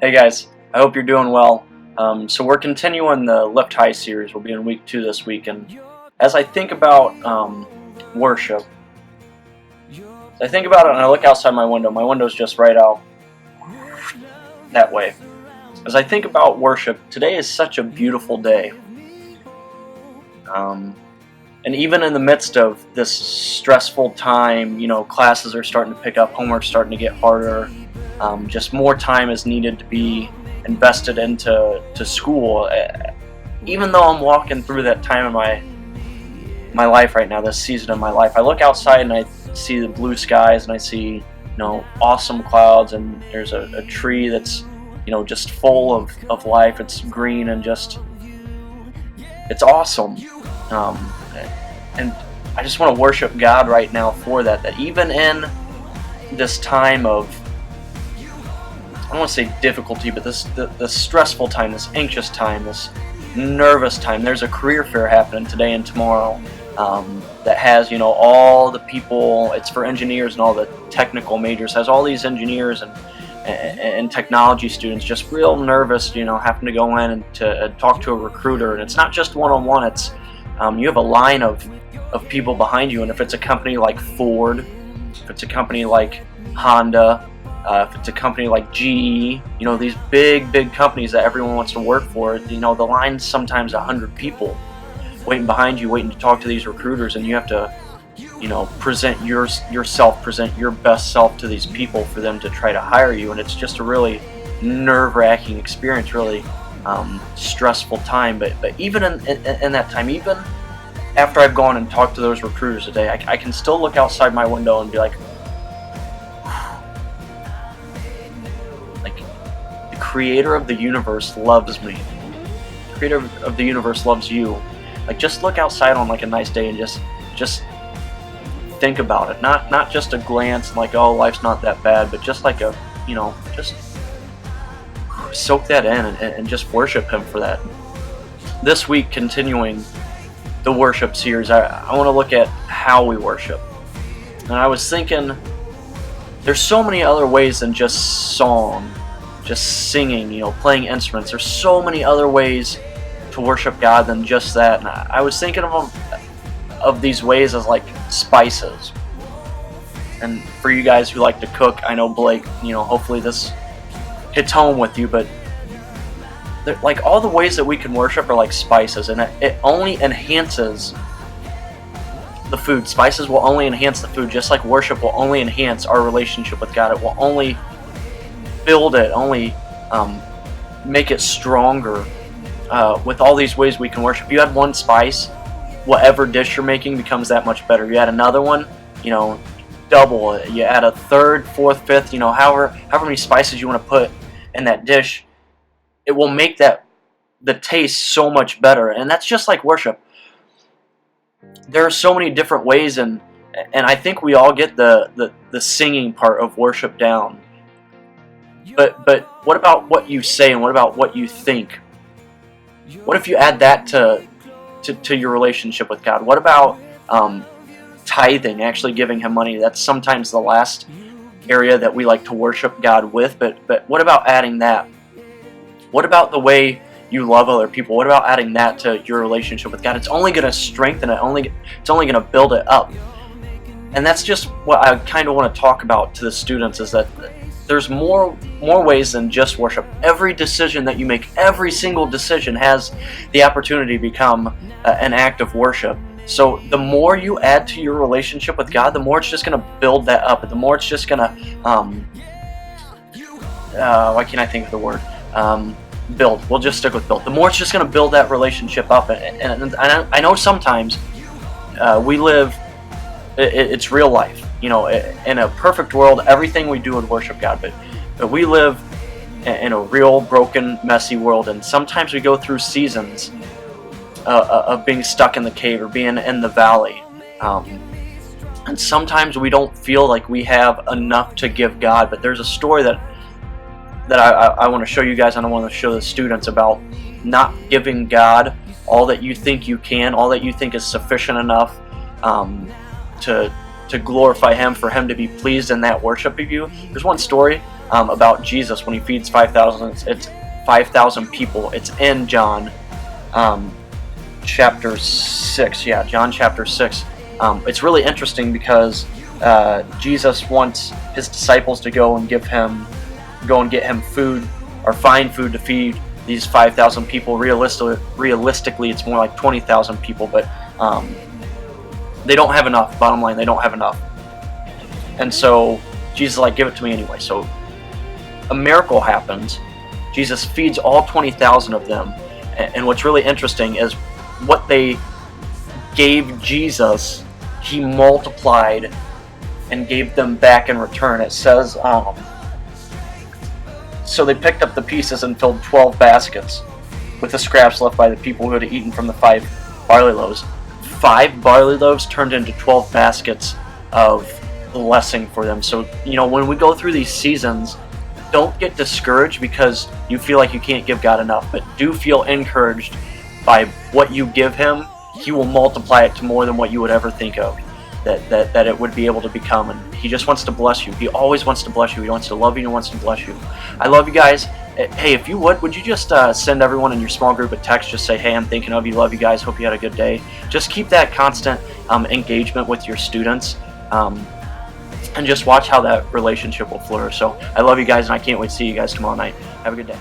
Hey guys, I hope you're doing well. So we're continuing the Lift High series. We'll be in week 2 this week, and as I think about worship, I think about it and I look outside my window's just right out that way. As I think about worship, today is such a beautiful day. And even in the midst of this stressful time, classes are starting to pick up, homework's starting to get harder. Just more time is needed to be invested into school. Even though I'm walking through that time in my life right now, this season of my life, I look outside and I see the blue skies and I see awesome clouds, and there's a tree that's just full of life. It's green and it's awesome. And I just want to worship God right now for that even in this time of, I don't want to say difficulty, but this stressful time, this anxious time, this nervous time. There's a career fair happening today and tomorrow that has all the people. It's for engineers and all the technical majors. Has all these engineers and technology students just real nervous, having to go in and to talk to a recruiter. And it's not just one-on-one. It's you have a line of people behind you, and if it's a company like Ford, if it's a company like Honda, if it's a company like GE, these big companies that everyone wants to work for, the line's sometimes 100 people waiting behind you, waiting to talk to these recruiters, and you have to, present yourself, present your best self to these people for them to try to hire you. And it's just a really nerve-wracking experience, really stressful time. But even in that time, even after I've gone and talked to those recruiters today, I can still look outside my window and be like, the creator of the universe loves me. The creator of the universe loves you. Just look outside on a nice day and just think about it. Not just a glance like, oh, life's not that bad, but just just soak that in and just worship Him for that. This week, continuing the worship series, I want to look at how we worship. And I was thinking, there's so many other ways than just song, just singing, playing instruments. There's so many other ways to worship God than just that. And I was thinking of these ways as like spices. And for you guys who like to cook, I know Blake, hopefully this hits home with you, but all the ways that we can worship are like spices, and it only enhances the food. Spices will only enhance the food, just like worship will only enhance our relationship with God. It will only build it, only make it stronger with all these ways we can worship. You add one spice, whatever dish you're making becomes that much better. You add another one, double it. You add a third, fourth, fifth, however many spices you want to put in that dish, it will make the taste so much better. And that's just like worship. There are so many different ways, and I think we all get the singing part of worship down. But what about what you say, and what about what you think? What if you add that to your relationship with God? What about tithing, actually giving Him money? That's sometimes the last area that we like to worship God with, but what about adding that? What about the way you love other people? What about adding that to your relationship with God? It's only going to strengthen it. It's only going to build it up. And that's just what I kind of want to talk about to the students, is that there's more ways than just worship. Every decision that you make, every single decision has the opportunity to become an act of worship. So the more you add to your relationship with God, the more it's just going to build that up. And the more it's just going to, why can't I think of the word? Build. We'll just stick with build. The more it's just going to build that relationship up. And I know sometimes we live, it's real life. In a perfect world, everything we do would worship God. But we live in a real broken, messy world. And sometimes we go through seasons of being stuck in the cave or being in the valley. And sometimes we don't feel like we have enough to give God. But there's a story that I want to show you guys, and I want to show the students about not giving God all that you think you can, all that you think is sufficient enough to glorify Him, for Him to be pleased in that worship of you. There's one story. about Jesus when he feeds 5,000. It's 5,000 people. It's in John chapter 6. Yeah, John chapter 6. It's really interesting because Jesus wants his disciples to go and get him food, or find food to feed these 5,000 people. Realistically, it's more like 20,000 people, but they don't have enough. Bottom line, they don't have enough. And so Jesus is like, give it to me anyway. So a miracle happens. Jesus feeds all 20,000 of them. And what's really interesting is what they gave Jesus, he multiplied and gave them back in return. It says, so they picked up the pieces and filled 12 baskets with the scraps left by the people who had eaten from the 5 barley loaves. 5 barley loaves turned into 12 baskets of blessing for them. So, when we go through these seasons, don't get discouraged because you feel like you can't give God enough, but do feel encouraged by what you give him. He will multiply it to more than what you would ever think of that it would be able to become. And he just wants to bless you. He always wants to bless you. He wants to love you and wants to bless you. I love you guys. Hey, if you would you just send everyone in your small group a text? Just say, hey, I'm thinking of you. Love you guys. Hope you had a good day. Just keep that constant engagement with your students. And just watch how that relationship will flourish. So I love you guys, and I can't wait to see you guys tomorrow night. Have a good day.